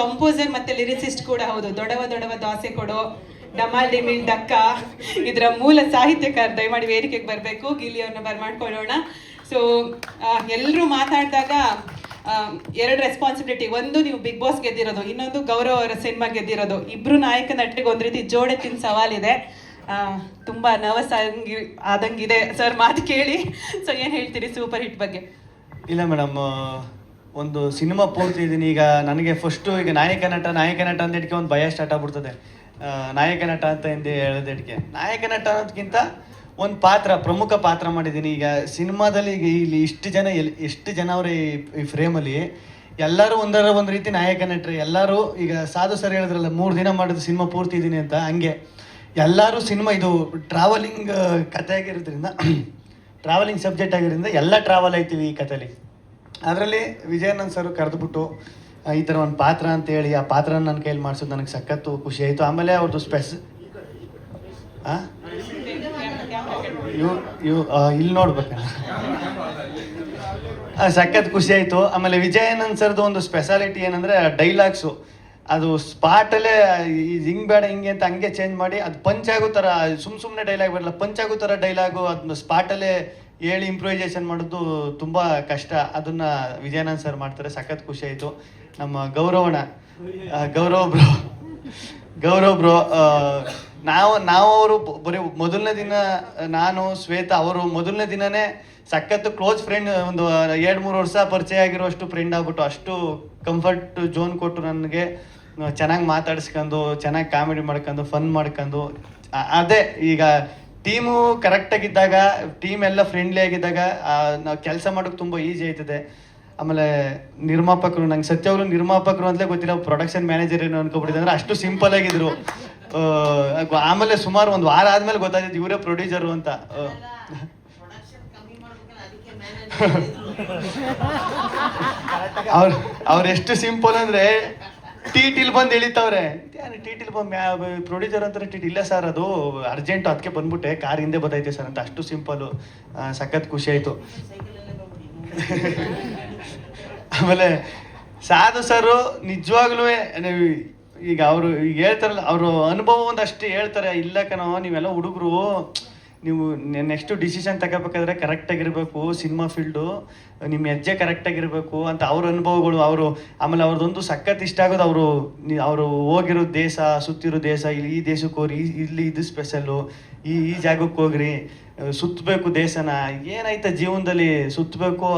Composer ಮತ್ತೆ lyricist ಕೂಡ ಹೌದು. ದೊಡವ ದೊಡವ ದೋಸೆ ಕೊಡೋ, ಡಮಾಲ್ ಡಿಮಿಲ್ ಡಕ್ಕ ಇದರ ಮೂಲ ಸಾಹಿತ್ಯಕಾರ ದಯಮಾಡಿ ವೇದಿಕೆಗೆ ಬರಬೇಕು. ಗಿಲ್ಲಿ ಅವ್ರನ್ನ ಬರ್ಮಾಡ್ಕೊಳ್ಳೋಣ. ಸೊ ಎಲ್ಲರೂ ಮಾತಾಡಿದಾಗ ಎರಡು ರೆಸ್ಪಾನ್ಸಿಬಿಲಿಟಿ. ಒಂದು, ನೀವು ಬಿಗ್ ಬಾಸ್ ಗೆದ್ದಿರೋದು, ಇನ್ನೊಂದು ಗೌರವ್ ಅವರ ಸಿನಿಮಾ ಗೆದ್ದಿರೋದು. ಇಬ್ರು ನಾಯಕ ನಟರಿಗೆ ಒಂದು ರೀತಿ ಜೋಡೆತ್ತಿನ ಸವಾಲಿದೆ. ತುಂಬಾ ನರ್ವಸ್ ಆದಂಗಿದೆ ಸರ್ ಮಾತು ಕೇಳಿ. ಸೊ ಏನು ಹೇಳ್ತೀರಿ ಸೂಪರ್ ಹಿಟ್ ಬಗ್ಗೆ? ಇಲ್ಲ ಮೇಡಮ್, ಒಂದು ಸಿನಿಮಾ ಪೂರ್ತಿ ಇದ್ದೀನಿ. ಈಗ ನನಗೆ ಫಸ್ಟು ಈಗ ನಾಯಕ ನಟ ಅಂತ ಇಟ್ಕೆ ಒಂದು ಭಯ ಸ್ಟಾರ್ಟ್ ಆಗ್ಬಿಡ್ತದೆ. ನಾಯಕ ನಟ ಅಂತ ಹಿಂದೆ ಹೇಳೋದಕ್ಕೆ ನಾಯಕ ನಟ ಅನ್ನೋದಕ್ಕಿಂತ ಒಂದು ಪ್ರಮುಖ ಪಾತ್ರ ಮಾಡಿದ್ದೀನಿ. ಈಗ ಸಿನಿಮಾದಲ್ಲಿ ಈಗ ಇಲ್ಲಿ ಎಷ್ಟು ಜನ ಅವರೇ ಈ ಫ್ರೇಮಲ್ಲಿ ಎಲ್ಲರೂ ಒಂದು ರೀತಿ ನಾಯಕ ನಟರು. ಎಲ್ಲರೂ ಈಗ ಸಾಧು ಸರ್ ಹೇಳಿದ್ರಲ್ಲ 3 ದಿನ ಮಾಡಿದ್ರು ಸಿನಿಮಾ ಪೂರ್ತಿ ಇದ್ದೀನಿ ಅಂತ, ಹಂಗೆ ಎಲ್ಲರೂ ಸಿನಿಮಾ ಇದು ಟ್ರಾವೆಲಿಂಗ್ ಕತೆ ಆಗಿರೋದ್ರಿಂದ ಟ್ರಾವೆಲಿಂಗ್ ಸಬ್ಜೆಕ್ಟ್ ಆಗಿರೋದ್ರಿಂದ ಎಲ್ಲ ಟ್ರಾವೆಲ್ ಆಯ್ತೀವಿ ಈ ಕಥೆಲಿ. ಅದರಲ್ಲಿ ವಿಜಯಾನಂದ್ ಸರ್ ಕರೆದುಬಿಟ್ಟು ಈ ಥರ ಒಂದು ಪಾತ್ರ ಅಂತೇಳಿ ಆ ಪಾತ್ರನ ನನ್ನ ಕೈಯಲ್ಲಿ ಮಾಡಿಸೋದು ನನಗೆ ಸಖತ್ತು ಖುಷಿ ಆಯಿತು. ಆಮೇಲೆ ಅವ್ರದ್ದು ಇಲ್ಲಿ ನೋಡ್ಬೇಕಲ್ಲ, ಸಖತ್ ಖುಷಿ ಆಯಿತು. ಆಮೇಲೆ ವಿಜಯಾನಂದ್ ಸರ್ದು ಒಂದು ಸ್ಪೆಷಾಲಿಟಿ ಏನಂದರೆ ಡೈಲಾಗ್ಸು, ಅದು ಸ್ಪಾಟಲ್ಲೇ ಹಿಂಗೆ ಬೇಡ ಹಿಂಗೆ ಅಂತ ಹಂಗೆ ಚೇಂಜ್ ಮಾಡಿ ಅದು ಪಂಚ್ ಆಗೋ ಥರ, ಸುಮ್ಮನೆ ಡೈಲಾಗ್ ಬರಲ್ಲ, ಪಂಚ್ ಆಗೋ ಥರ ಡೈಲಾಗು ಅದನ್ನ ಸ್ಪಾಟಲ್ಲೇ ಹೇಳಿ ಇಂಪ್ರೂವೈಸೇಷನ್ ಮಾಡೋದು ತುಂಬ ಕಷ್ಟ. ಅದನ್ನು ವಿಜಯಾನಂದ್ ಸರ್ ಮಾಡ್ತಾರೆ, ಸಖತ್ ಖುಷಿ ಆಯಿತು. ನಮ್ಮ ಗೌರವ್ ಬ್ರೋ ನಾವು ಅವರು ಬರೀ ಮೊದಲನೇ ದಿನ, ನಾನು ಶ್ವೇತಾ ಅವರು ಮೊದಲನೇ ದಿನನೇ ಸಖತ್ತು ಕ್ಲೋಸ್ ಫ್ರೆಂಡ್, ಒಂದು 2-3 ವರ್ಷ ಪರಿಚಯ ಆಗಿರೋಷ್ಟು ಫ್ರೆಂಡ್ ಆಗ್ಬಿಟ್ಟು ಅಷ್ಟು ಕಂಫರ್ಟ್ ಝೋನ್ ಕೊಟ್ಟು ನನಗೆ ಚೆನ್ನಾಗಿ ಮಾತಾಡಿಸ್ಕೊಂಡು, ಚೆನ್ನಾಗಿ ಕಾಮಿಡಿ ಮಾಡ್ಕೊಂಡು, ಫನ್ ಮಾಡ್ಕೊಂಡು. ಅದೇ ಈಗ ಟೀಮು ಕರೆಕ್ಟಾಗಿದ್ದಾಗ, ಟೀಮ್ ಎಲ್ಲ ಫ್ರೆಂಡ್ಲಿ ಆಗಿದ್ದಾಗ ನಾವು ಕೆಲಸ ಮಾಡೋಕ್ಕೆ ತುಂಬ ಈಸಿ ಆಯ್ತದೆ. ಆಮೇಲೆ ನಿರ್ಮಾಪಕರು, ನಂಗೆ ಸತ್ಯವರು ನಿರ್ಮಾಪಕರು ಅಂತಲೇ ಗೊತ್ತಿಲ್ಲ, ಪ್ರೊಡಕ್ಷನ್ ಮ್ಯಾನೇಜರ್ ಏನು ಅನ್ಕೊಬಿಟ್ಟಿದ್ರೆ ಅಷ್ಟು ಸಿಂಪಲ್ ಆಗಿದ್ರು. ಆಮೇಲೆ ಸುಮಾರು 1 ವಾರ ಆದ್ಮೇಲೆ ಗೊತ್ತಾಯ್ತು ಇವರೇ ಪ್ರೊಡ್ಯೂಸರು ಅಂತ. ಅವ್ರು ಎಷ್ಟು ಸಿಂಪಲ್ ಅಂದರೆ ಟಿಟಿಲ್ ಬಂದು ಇಳಿತವ್ರೆ, ಟಿಟಿಲ್ ಬಂದು ಪ್ರೊಡ್ಯೂಸರ್ ಅಂತಾರೆ, ಇಲ್ಲ ಸರ್ ಅದು ಅರ್ಜೆಂಟು ಅದಕ್ಕೆ ಬಂದ್ಬಿಟ್ಟೆ, ಕಾರ್ ಹಿಂದೆ ಬತ್ತೈತೆ ಸರ್ ಅಂತ. ಅಷ್ಟು ಸಿಂಪಲ್ಲು, ಸಖತ್ ಖುಷಿ ಆಯಿತು. ಆಮೇಲೆ ಸಾಧು ಸರು ನಿಜವಾಗ್ಲೂ ಈಗ ಅವರು ಈಗ ಹೇಳ್ತಾರಲ್ಲ, ಅವರು ಅನುಭವ ಒಂದಷ್ಟು ಹೇಳ್ತಾರೆ. ಇಲ್ಲ ಕಣೋ, ನೀವೆಲ್ಲ ಹುಡುಗರು, ನೀವು ನೆಕ್ಸ್ಟ್ ಡಿಸಿಷನ್ ತಗೋಬೇಕಾದ್ರೆ ಕರೆಕ್ಟಾಗಿರಬೇಕು, ಸಿನಿಮಾ ಫೀಲ್ಡು ನಿಮ್ಮ ಹೆಜ್ಜೆ ಕರೆಕ್ಟಾಗಿರಬೇಕು ಅಂತ ಅವ್ರ ಅನುಭವಗಳು. ಆಮೇಲೆ ಅವ್ರದ್ದೊಂದು ಸಖತ್ ಇಷ್ಟ ಆಗೋದು, ಅವರು ಹೋಗಿರೋ ದೇಶ, ಸುತ್ತಿರೋ ದೇಶ, ಈ ದೇಶಕ್ಕೆ ಹೋಗ್ರಿ, ಇಲ್ಲಿ ಇದು ಸ್ಪೆಷಲ್ಲು, ಈ ಜಾಗಕ್ಕೆ ಹೋಗ್ರಿ, ಸುತ್ತಬೇಕು ದೇಶನ, ಏನಾಯ್ತ ಜೀವನದಲ್ಲಿ ಸುತ್ತಬೇಕು,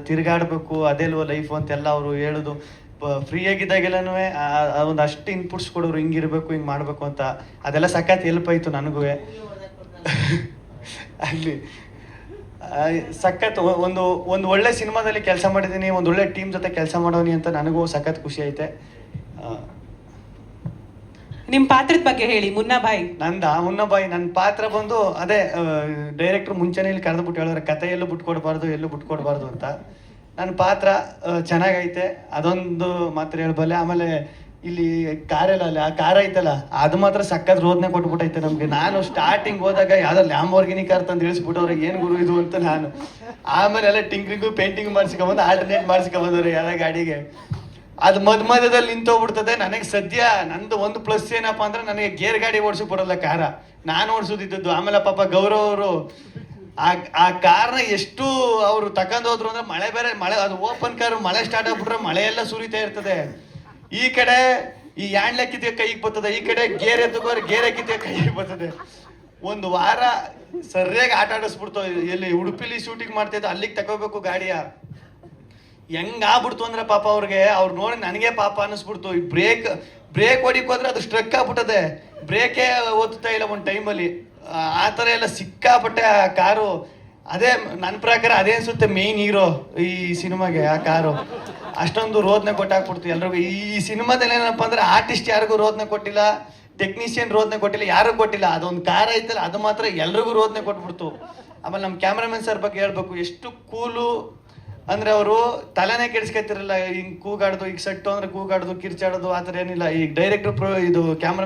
ತಿರುಗಾಡಬೇಕು, ಅದೆಲ್ವ ಲೈಫು ಅಂತೆಲ್ಲ ಅವರು ಹೇಳೋದು. ಫ್ರೀ ಆಗಿದ್ದಾಗೆಲ್ಲನೂ ಒಂದು ಅಷ್ಟು ಇನ್ಪುಟ್ಸ್ ಕೊಡೋರು, ಹಿಂಗಿರಬೇಕು, ಹಿಂಗೆ ಮಾಡಬೇಕು ಅಂತ. ಅದೆಲ್ಲ ಸಖತ್ ಹೆಲ್ಪ್ ಆಯಿತು ನನಗೂ. ಅಲ್ಲಿ ಸಖತ್ ಒಂದು ಒಳ್ಳೆ ಸಿನಿಮಾದಲ್ಲಿ ಕೆಲಸ ಮಾಡಿದ್ದೀನಿ, ಒಂದು ಒಳ್ಳೆ ಟೀಮ್ ಜೊತೆ ಕೆಲಸ ಮಾಡೋನಿ ಅಂತ ನನಗೂ ಸಖತ್ ಖುಷಿ ಐತೆ. ನಿಮ್ಮ ಪಾತ್ರದ ಬಗ್ಗೆ ಹೇಳಿ. ಮುನ್ನಾಬಾಯಿ ನನ್ನ ಪಾತ್ರ ಬಂದು ಅದೇ ಡೈರೆಕ್ಟ್ರು ಮುಂಚೆನೇ ಇಲ್ಲಿ ಕರೆದುಬಿಟ್ಟು ಹೇಳಿದ್ರೆ ಕತೆ ಎಲ್ಲೂ ಬಿಟ್ಕೊಡ್ಬಾರ್ದು ಅಂತ. ನನ್ನ ಪಾತ್ರ ಚೆನ್ನಾಗೈತೆ, ಅದೊಂದು ಮಾತ್ರ ಹೇಳ್ಬಲ್ಲೆ. ಆಮೇಲೆ ಇಲ್ಲಿ ಕಾರೆಲ್ಲ ಆ ಕಾರ್ ಐತಲ್ಲ, ಅದು ಮಾತ್ರ ಸಖತ್ ರೋದನೆ ಕೊಟ್ಬಿಟ್ಟೈತೆ ನಮಗೆ. ನಾನು ಸ್ಟಾರ್ಟಿಂಗ್ ಹೋದಾಗ ಯಾವುದೋ ಲ್ಯಾಂಬೋರ್ಗಿನಿ ಕಾರ್ ತಂದು ಇಳಿಸ್ಬಿಟ್ಟವ್ರೆ, ಏನು ಗುರು ಇದು ಅಂತ ನಾನು. ಆಮೇಲೆ ಎಲ್ಲ ಟಿಂಕ್ರಿಂಗು ಪೇಂಟಿಂಗ್ ಮಾಡಿಸ್ಕೊಂಬಂದು ಆಲ್ಟರ್ನೇಟ್ ಮಾಡಿಸ್ಕೊಂಬಂದವ್ರೆ ಎಲ್ಲ ಗಾಡಿಗೆ. ಅದು ಮಧ್ಯದಲ್ಲಿ ನಿಂತೋಗ್ಬಿಡ್ತದೆ. ನನಗೆ ಸದ್ಯ ನಂದು ಒಂದು ಪ್ಲಸ್ ಏನಪ್ಪ ಅಂದ್ರೆ, ನನಗೆ ಗೇರ್ ಗಾಡಿ ಓಡಿಸೋಕೆ ಬರೋಲ್ಲ, ನಾನು ಓಡಿಸೋದಿದ್ದದ್ದು. ಆಮೇಲೆ ಪಾಪ ಗೌರವ್ ಅವರು ಆ ಕಾರ್ನ ಎಷ್ಟು ಅವರು ತಗೊಂಡೋದ್ರು ಅಂದ್ರೆ, ಮಳೆ ಅದು ಓಪನ್ ಕಾರು, ಮಳೆ ಸ್ಟಾರ್ಟ್ ಆಗ್ಬಿಟ್ರೆ ಮಳೆ ಎಲ್ಲ ಸುರಿತಾ ಇರ್ತದೆ. ಈ ಕಡೆ ಈ ಹ್ಯಾಂಡ್ಲ್ ಹಾಕಿದ್ದೆ ಕೈಗೆ ಬರ್ತದೆ, ಈ ಕಡೆ ಗೇರ್ ಎತ್ತಗೋರೆ ಗೇರ್ ಹಾಕಿದ್ದೆ ಕೈಗೆ ಬರ್ತದೆ. 1 ವಾರ ಸರಿಯಾಗಿ ಆಟ ಆಡಿಸ್ಬಿಡ್ತು. ಎಲ್ಲಿ ಉಡುಪಿಲಿ ಶೂಟಿಂಗ್ ಮಾಡ್ತಿದ್ದೆ, ಅಲ್ಲಿಗೆ ತಗೋಬೇಕು ಗಾಡಿಯ. ಹೆಂಗಾಗ್ಬಿಡ್ತು ಅಂದ್ರೆ ಪಾಪ ಅವ್ರು ನೋಡಿ ನನಗೆ ಪಾಪ ಅನ್ನಿಸ್ಬಿಡ್ತು. ಈ ಬ್ರೇಕ್ ಹೊಡಿಕ್ ಹೋದ್ರೆ ಅದು ಸ್ಟ್ರಕ್ ಆಗ್ಬಿಟ್ಟದೆ, ಬ್ರೇಕೇ ಓದ್ತಾ ಇಲ್ಲ ಒಂದು ಟೈಮಲ್ಲಿ. ಆ ಥರ ಎಲ್ಲ ಸಿಕ್ಕಾಪಟ್ಟೆ ಆ ಕಾರು. ಅದೇ ನನ್ನ ಪ್ರಕಾರ ಅದೇ ಅನ್ಸುತ್ತೆ ಮೇಯ್ನ್ ಹೀರೋ ಈ ಸಿನಿಮಾಗೆ, ಆ ಕಾರು. ಅಷ್ಟೊಂದು ರೋದನೆ ಕೊಟ್ಟಾಕ್ಬಿಡ್ತು ಎಲ್ರಿಗೂ. ಈ ಸಿನಿಮಾದಲ್ಲಿ ಏನಪ್ಪ ಅಂದ್ರೆ, ಆರ್ಟಿಸ್ಟ್ ಯಾರಿಗೂ ರೋದನೆ ಕೊಟ್ಟಿಲ್ಲ, ಟೆಕ್ನಿಷಿಯನ್ ರೋದನೆ ಕೊಟ್ಟಿಲ್ಲ, ಯಾರಿಗೂ ಕೊಟ್ಟಿಲ್ಲ. ಅದೊಂದು ಕಾರ್ ಐತಲ್ಲ, ಅದು ಮಾತ್ರ ಎಲ್ರಿಗೂ ರೋದನೆ ಕೊಟ್ಬಿಡ್ತು. ಆಮೇಲೆ ನಮ್ಮ ಕ್ಯಾಮ್ರಾಮನ್ ಸರ್ ಬಗ್ಗೆ ಹೇಳ್ಬೇಕು, ಎಷ್ಟು ಕೂಲು ಅಂದರೆ ಅವರು ತಲೆನೇ ಕೆಡಿಸ್ಕೊತಿರಲ್ಲ. ಹಿಂಗೆ ಕೂಗಾಡೋದು, ಈಗ ಸೆಟ್ಟು ಅಂದರೆ ಕೂಗಾಡೋದು, ಕಿರ್ಚಾಡೋದು, ಆ ಥರ ಏನಿಲ್ಲ. ಈಗ ಡೈರೆಕ್ಟ್ರು ಇದು ಕ್ಯಾಮ್ರಾಮನ್